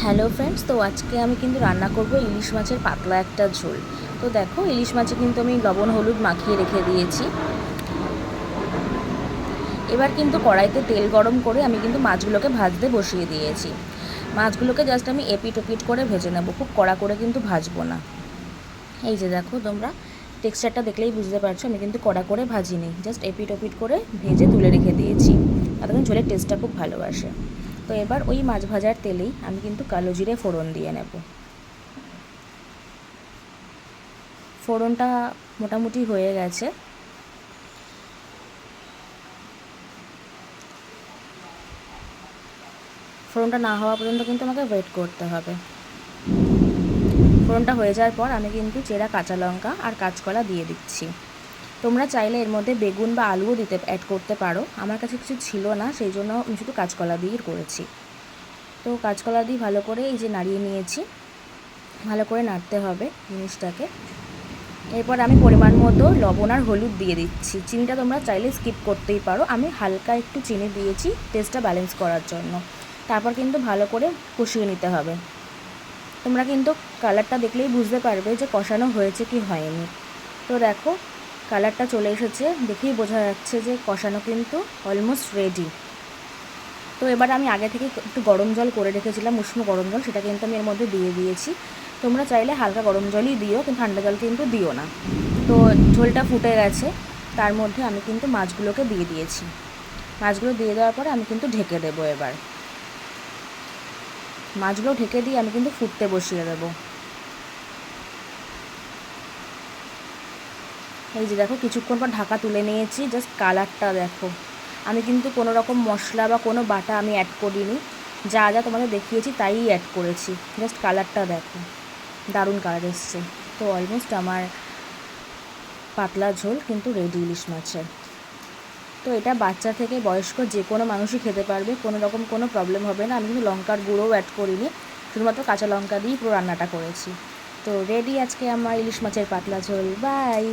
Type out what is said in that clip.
Hello friends, তো আজকে আমি কিন্তু রান্না করব ইলিশ মাছের পাতলা একটা ঝোল। তো দেখো, ইলিশ মাছে কিন্তু আমি লবণ হলুদ মাখিয়ে রেখে দিয়েছি। এবার কিন্তু কড়াইতে তেল গরম করে আমি কিন্তু মাছগুলোকে ভাজতে বসিয়ে দিয়েছি। মাছগুলোকে জাস্ট আমি এপিট ওপিট করে ভেজে নেব, খুব কড়া করে কিন্তু ভাজবো না। এই যে দেখো, তোমরা টেক্সচারটা দেখলেই বুঝতে পারছো আমি কিন্তু কড়া করে ভাজিনি, জাস্ট এপিট ওপিট করে ভেজে তুলে রেখে দিয়েছি। তাতে ঝোলের টেস্টটা খুব ভালোবাসে। তো এবার ওই মাছ ভাজার তেলেই আমি কিন্তু কালো জিরে ফোড়ন দিয়ে নেব। ফোড়নটা মোটামুটি হয়ে গেছে। ফোড়নটা না হওয়া পর্যন্ত কিন্তু আমাকে ওয়েট করতে হবে। ফোড়নটা হয়ে যাওয়ার পর আমি কিন্তু চেরা কাঁচা লঙ্কা আর কাঁচকলা দিয়ে দিচ্ছি। তোমরা চাইলে এর মধ্যে বেগুন বা আলুও অ্যাড করতে পারো। আমার কাছে কিছু ছিল না, সেই জন্য আমি শুধু কাঁচকলা দিয়েই করেছি। তো কাঁচকলা দিয়ে ভালো করে এই যে নাড়িয়ে নিয়েছি। ভালো করে নাড়তে হবে জিনিসটাকে। এরপর আমি পরিমাণ মতো লবণ আর হলুদ দিয়ে দিচ্ছি। চিনিটা তোমরা চাইলে স্কিপ করতেই পারো, আমি হালকা একটু চিনি দিয়েছি টেস্টটা ব্যালেন্স করার জন্য। তারপর কিন্তু ভালো করে কষিয়ে নিতে হবে। তোমরা কিন্তু কালারটা দেখলেই বুঝতে পারবে যে কষানো হয়েছে কি হয়নি। তো দেখো, কালারটা চলে এসেছে, দেখেই বোঝা যাচ্ছে যে কষানো কিন্তু অলমোস্ট রেডি। তো এবার আমি আগে থেকে একটু গরম জল করে রেখেছিলাম, উষ্ণ গরম জল, সেটা কিন্তু আমি এর মধ্যে দিয়ে দিয়েছি। তোমরা চাইলে হালকা গরম জলই দিও, কিন্তু ঠান্ডা জল কিন্তু দিও না। তো ঝোলটা ফুটে গেছে, তার মধ্যে আমি কিন্তু মাছগুলোকে দিয়ে দিয়েছি। মাছগুলো দিয়ে দেওয়ার পরে আমি কিন্তু ঢেকে দেবো। এবার মাছগুলো ঢেকে দিয়ে আমি কিন্তু ফুটতে বসিয়ে দেবো। এই যে দেখো, কিছুক্ষণ পর ঢাকা তুলে নিয়েছি, জাস্ট কালারটা দেখো। আমি কিন্তু কোনো রকম মশলা বা কোনো বাটা আমি অ্যাড করিনি, যা যা তোমাদের দেখিয়েছি তাই অ্যাড করেছি। জাস্ট কালারটা দেখো, দারুণ কালার এসছে। তো অলমোস্ট আমার পাতলা ঝোল কিন্তু রেডি ইলিশ মাছের। তো এটা বাচ্চা থেকে বয়স্ক যে কোনো মানুষই খেতে পারবে, কোনো রকম কোনো প্রবলেম হবে না। আমি কিন্তু লঙ্কার গুঁড়োও অ্যাড করিনি, শুধুমাত্র কাঁচা লঙ্কা দিয়েই পুরো রান্নাটা করেছি। তো রেডি আজকে আমার ইলিশ মাছের পাতলা ঝোল। বাই।